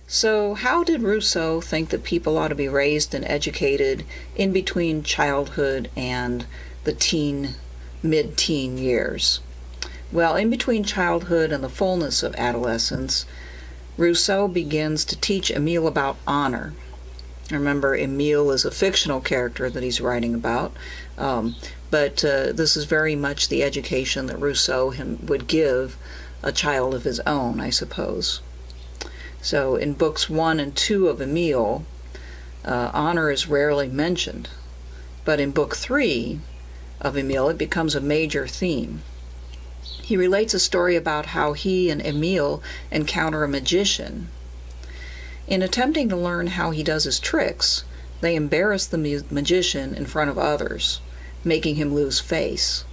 So, how did Rousseau think that people ought to be raised and educated in between childhood and the mid-teen years? Well, in between childhood and the fullness of adolescence, Rousseau begins to teach Emile about honor. Remember, Emile is a fictional character that he's writing about, but this is very much the education that Rousseau would give a child of his own, I suppose. So in books 1 and 2 of Emile, honor is rarely mentioned, but in book 3 of Emile it becomes a major theme. He relates a story about how he and Emile encounter a magician. In attempting to learn how he does his tricks, they embarrass the magician in front of others, making him lose face.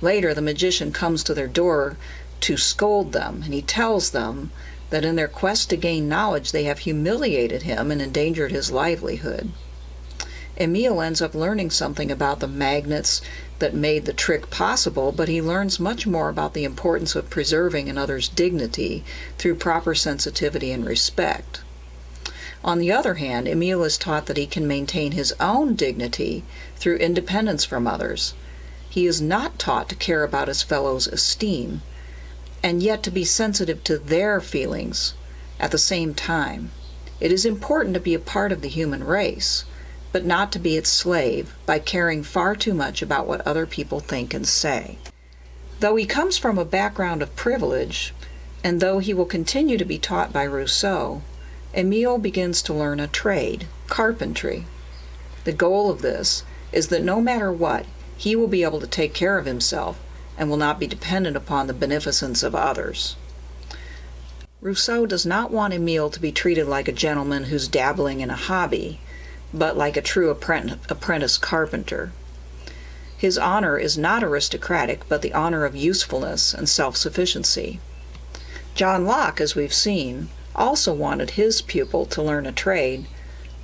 Later, the magician comes to their door to scold them, and he tells them that in their quest to gain knowledge they have humiliated him and endangered his livelihood. Emile ends up learning something about the magnets that made the trick possible, but he learns much more about the importance of preserving another's dignity through proper sensitivity and respect. On the other hand, Emile is taught that he can maintain his own dignity through independence from others. He is not taught to care about his fellows' esteem, and yet to be sensitive to their feelings at the same time. It is important to be a part of the human race, but not to be its slave by caring far too much about what other people think and say. Though he comes from a background of privilege, and though he will continue to be taught by Rousseau, Emile begins to learn a trade, carpentry. The goal of this is that no matter what, he will be able to take care of himself and will not be dependent upon the beneficence of others. Rousseau does not want Emile to be treated like a gentleman who's dabbling in a hobby, but like a true apprentice carpenter. His honor is not aristocratic, but the honor of usefulness and self-sufficiency. John Locke, as we've seen, also wanted his pupil to learn a trade,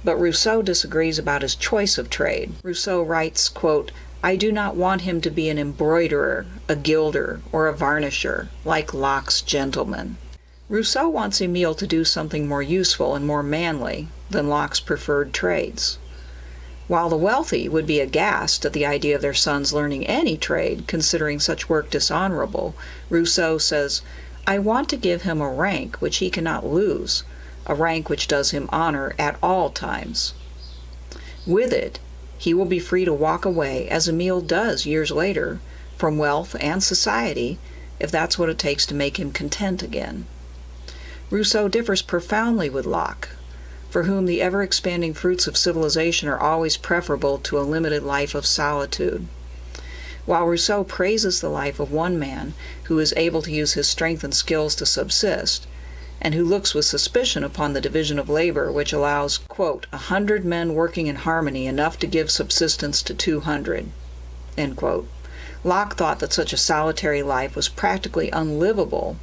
but Rousseau disagrees about his choice of trade. Rousseau writes, quote, "I do not want him to be an embroiderer, a gilder, or a varnisher, like Locke's gentleman." Rousseau wants Emile to do something more useful and more manly than Locke's preferred trades. While the wealthy would be aghast at the idea of their sons learning any trade, considering such work dishonorable, Rousseau says, "I want to give him a rank which he cannot lose, a rank which does him honor at all times. With it, he will be free to walk away, as Emile does years later, from wealth and society, if that's what it takes to make him content again." Rousseau differs profoundly with Locke, for whom the ever-expanding fruits of civilization are always preferable to a limited life of solitude. While Rousseau praises the life of one man who is able to use his strength and skills to subsist, and who looks with suspicion upon the division of labor which allows, quote, 100 men working in harmony enough to give subsistence to 200, end quote. Locke thought that such a solitary life was practically unlivable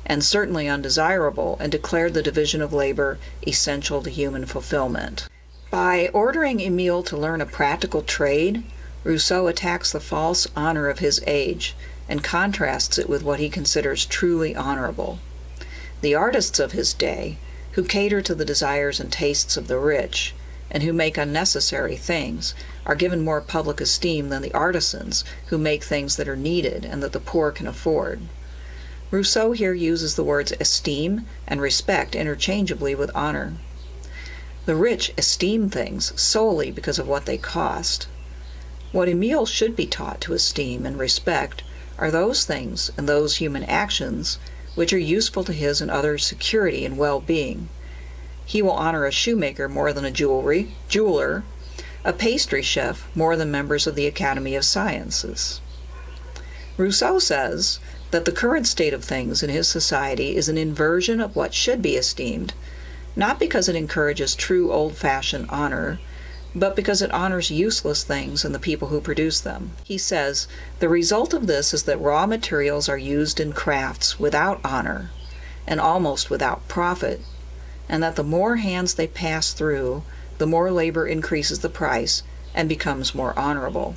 and certainly undesirable, and declared the division of labor essential to human fulfillment. By ordering Emile to learn a practical trade, Rousseau attacks the false honor of his age and contrasts it with what he considers truly honorable. The artists of his day, who cater to the desires and tastes of the rich, and who make unnecessary things, are given more public esteem than the artisans who make things that are needed and that the poor can afford. Rousseau here uses the words esteem and respect interchangeably with honor. The rich esteem things solely because of what they cost. What Emile should be taught to esteem and respect are those things and those human actions which are useful to his and others' security and well-being. He will honor a shoemaker more than a jeweler, a pastry chef more than members of the Academy of Sciences. Rousseau says that the current state of things in his society is an inversion of what should be esteemed, not because it encourages true old-fashioned honor, but because it honors useless things and the people who produce them. He says, the result of this is that raw materials are used in crafts without honor and almost without profit, and that the more hands they pass through, the more labor increases the price and becomes more honorable.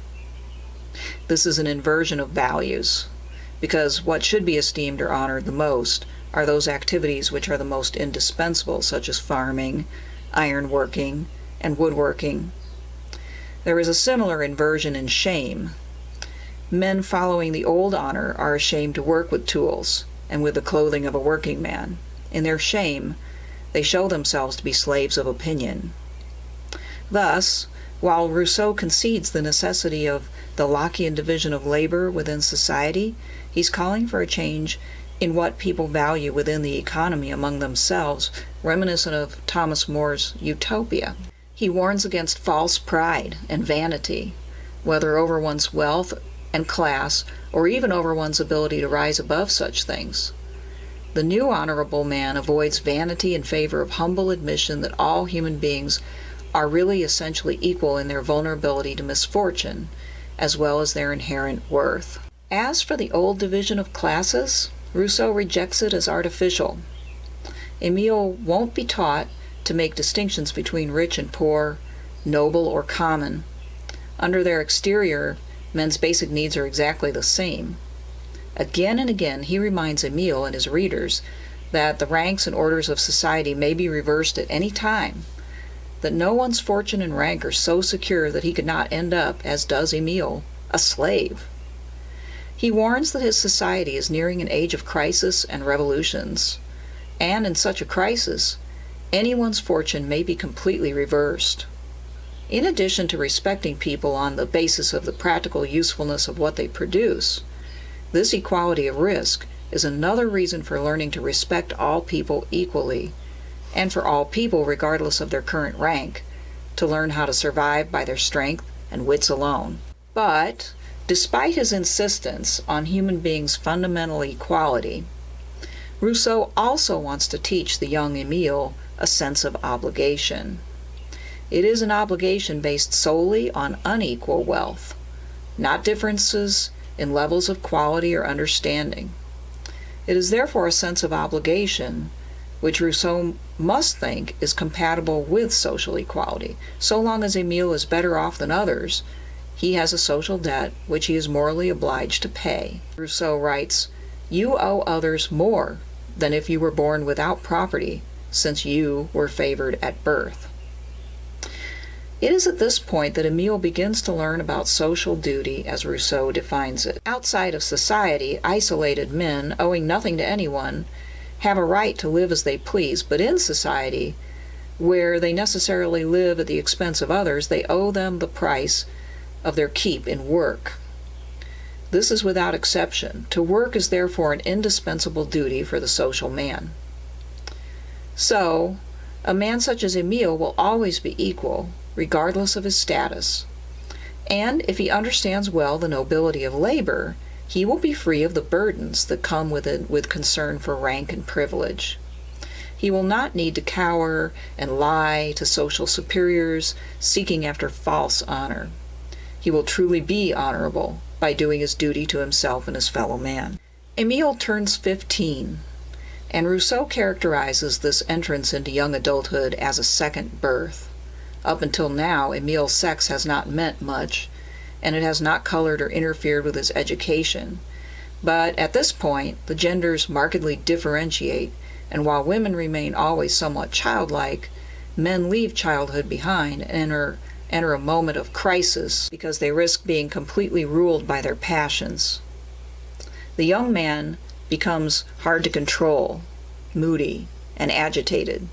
This is an inversion of values, because what should be esteemed or honored the most are those activities which are the most indispensable, such as farming, ironworking, and woodworking. There is a similar inversion in shame. Men following the old honor are ashamed to work with tools and with the clothing of a working man. In their shame, they show themselves to be slaves of opinion. Thus, while Rousseau concedes the necessity of the Lockean division of labor within society, he's calling for a change in what people value within the economy among themselves, reminiscent of Thomas More's Utopia. He warns against false pride and vanity, whether over one's wealth and class, or even over one's ability to rise above such things. The new honorable man avoids vanity in favor of humble admission that all human beings are really essentially equal in their vulnerability to misfortune, as well as their inherent worth. As for the old division of classes, Rousseau rejects it as artificial. Emile won't be taught to make distinctions between rich and poor, noble or common. Under their exterior, men's basic needs are exactly the same. Again and again, he reminds Emile and his readers that the ranks and orders of society may be reversed at any time, that no one's fortune and rank are so secure that he could not end up, as does Emile, a slave. He warns that his society is nearing an age of crisis and revolutions, and in such a crisis, anyone's fortune may be completely reversed. In addition to respecting people on the basis of the practical usefulness of what they produce, this equality of risk is another reason for learning to respect all people equally, and for all people, regardless of their current rank, to learn how to survive by their strength and wits alone. But, despite his insistence on human beings' fundamental equality, Rousseau also wants to teach the young Emile a sense of obligation. It is an obligation based solely on unequal wealth, not differences in levels of quality or understanding. It is therefore a sense of obligation which Rousseau must think is compatible with social equality. So long as Emile is better off than others, he has a social debt which he is morally obliged to pay. Rousseau writes, "You owe others more than if you were born without property, since you were favored at birth." It is at this point that Emile begins to learn about social duty as Rousseau defines it. Outside of society, isolated men, owing nothing to anyone, have a right to live as they please, but in society, where they necessarily live at the expense of others, they owe them the price of their keep in work. This is without exception. To work is therefore an indispensable duty for the social man. So, a man such as Emile will always be equal, regardless of his status. And if he understands well the nobility of labor, he will be free of the burdens that come with concern for rank and privilege. He will not need to cower and lie to social superiors, seeking after false honor. He will truly be honorable by doing his duty to himself and his fellow man. Emile turns 15, and Rousseau characterizes this entrance into young adulthood as a second birth. Up until now, Emile's sex has not meant much, and it has not colored or interfered with his education. But at this point, the genders markedly differentiate, and while women remain always somewhat childlike, men leave childhood behind and enter a moment of crisis because they risk being completely ruled by their passions. The young man becomes hard to control, moody, and agitated.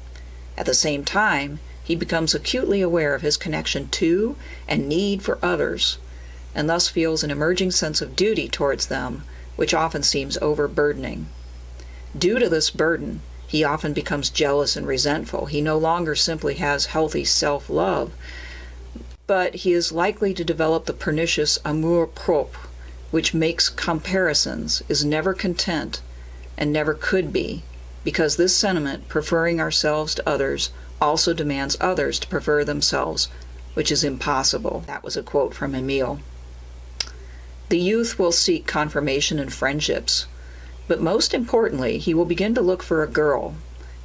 At the same time, he becomes acutely aware of his connection to and need for others, and thus feels an emerging sense of duty towards them, which often seems overburdening. Due to this burden, he often becomes jealous and resentful. He no longer simply has healthy self-love, but he is likely to develop the pernicious amour-propre, which makes comparisons, is never content, and never could be, because this sentiment, preferring ourselves to others, also demands others to prefer themselves, which is impossible. That was a quote from Emile. The youth will seek confirmation in friendships, but most importantly, he will begin to look for a girl,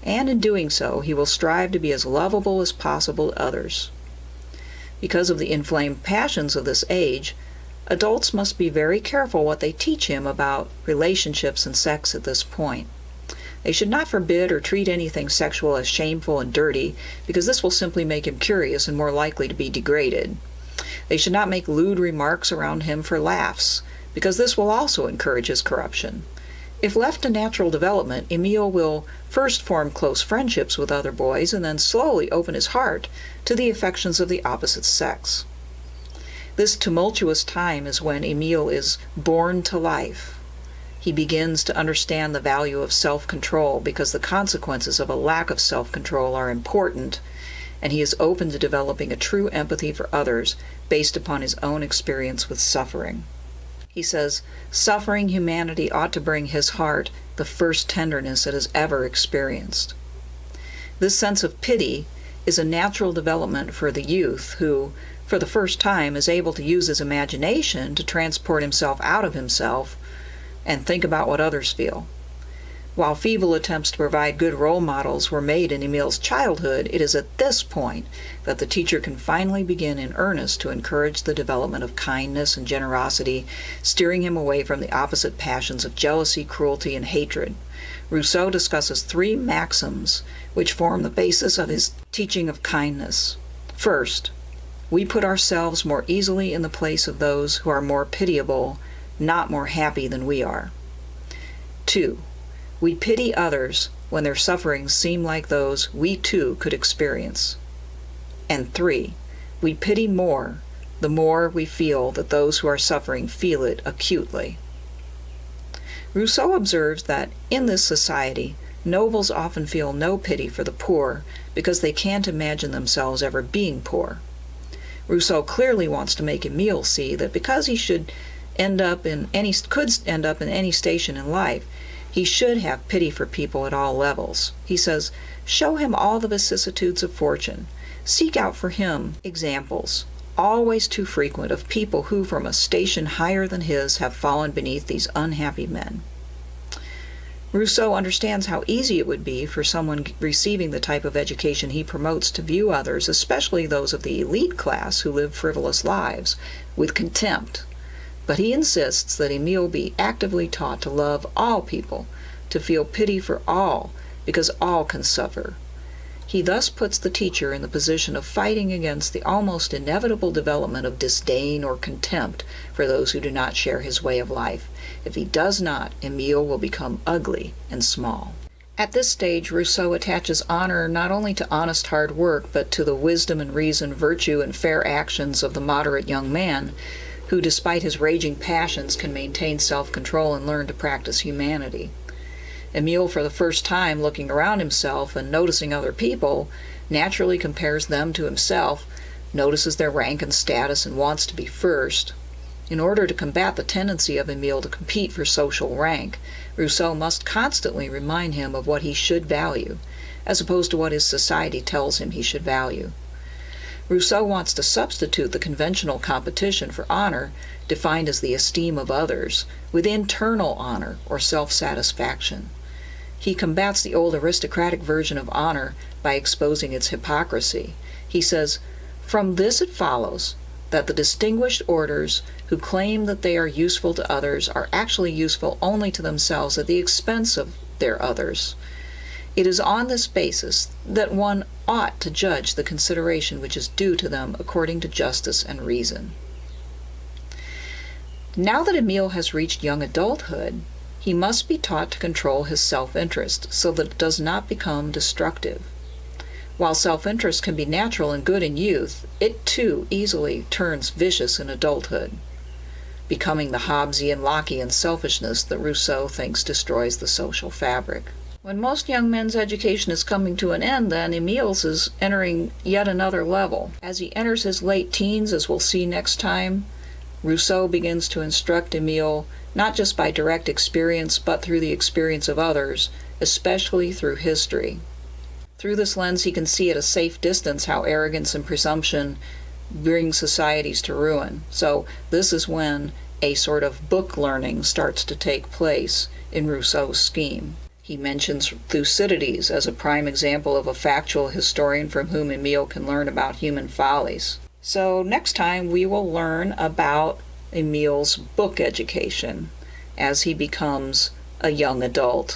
and in doing so, he will strive to be as lovable as possible to others. Because of the inflamed passions of this age, adults must be very careful what they teach him about relationships and sex at this point. They should not forbid or treat anything sexual as shameful and dirty, because this will simply make him curious and more likely to be degraded. They should not make lewd remarks around him for laughs, because this will also encourage his corruption. If left to natural development, Emile will first form close friendships with other boys and then slowly open his heart to the affections of the opposite sex. This tumultuous time is when Emile is born to life. He begins to understand the value of self-control because the consequences of a lack of self-control are important, and he is open to developing a true empathy for others based upon his own experience with suffering. He says, suffering humanity ought to bring his heart the first tenderness it has ever experienced. This sense of pity is a natural development for the youth who, for the first time, is able to use his imagination to transport himself out of himself and think about what others feel. While feeble attempts to provide good role models were made in Emile's childhood, it is at this point that the teacher can finally begin in earnest to encourage the development of kindness and generosity, steering him away from the opposite passions of jealousy, cruelty, and hatred. Rousseau discusses 3 maxims which form the basis of his teaching of kindness. First, we put ourselves more easily in the place of those who are more pitiable, not more happy than we are. 2. We pity others when their sufferings seem like those we too could experience. And 3. We pity more the more we feel that those who are suffering feel it acutely. Rousseau observes that in this society, nobles often feel no pity for the poor because they can't imagine themselves ever being poor. Rousseau clearly wants to make Emile see that because he could end up in any station in life, he should have pity for people at all levels. He says, show him all the vicissitudes of fortune. Seek out for him examples, always too frequent, of people who from a station higher than his have fallen beneath these unhappy men. Rousseau understands how easy it would be for someone receiving the type of education he promotes to view others, especially those of the elite class who live frivolous lives, with contempt. But he insists that Emile be actively taught to love all people, to feel pity for all, because all can suffer. He thus puts the teacher in the position of fighting against the almost inevitable development of disdain or contempt for those who do not share his way of life. If he does not, Emile will become ugly and small. At this stage, Rousseau attaches honor not only to honest hard work, but to the wisdom and reason, virtue, and fair actions of the moderate young man, who, despite his raging passions, can maintain self-control and learn to practice humanity. Emile, for the first time, looking around himself and noticing other people, naturally compares them to himself, notices their rank and status, and wants to be first. In order to combat the tendency of Emile to compete for social rank, Rousseau must constantly remind him of what he should value, as opposed to what his society tells him he should value. Rousseau wants to substitute the conventional competition for honor, defined as the esteem of others, with internal honor or self-satisfaction. He combats the old aristocratic version of honor by exposing its hypocrisy. He says, "From this it follows that the distinguished orders who claim that they are useful to others are actually useful only to themselves at the expense of their others. It is on this basis that one ought to judge the consideration which is due to them according to justice and reason." Now that Emile has reached young adulthood, he must be taught to control his self-interest so that it does not become destructive. While self-interest can be natural and good in youth, it too easily turns vicious in adulthood, becoming the Hobbesian, Lockean selfishness that Rousseau thinks destroys the social fabric. When most young men's education is coming to an end, then, Emile's is entering yet another level. As he enters his late teens, as we'll see next time, Rousseau begins to instruct Emile not just by direct experience, but through the experience of others, especially through history. Through this lens, he can see at a safe distance how arrogance and presumption bring societies to ruin. So this is when a sort of book learning starts to take place in Rousseau's scheme. He mentions Thucydides as a prime example of a factual historian from whom Emile can learn about human follies. So next time we will learn about Emile's book education as he becomes a young adult.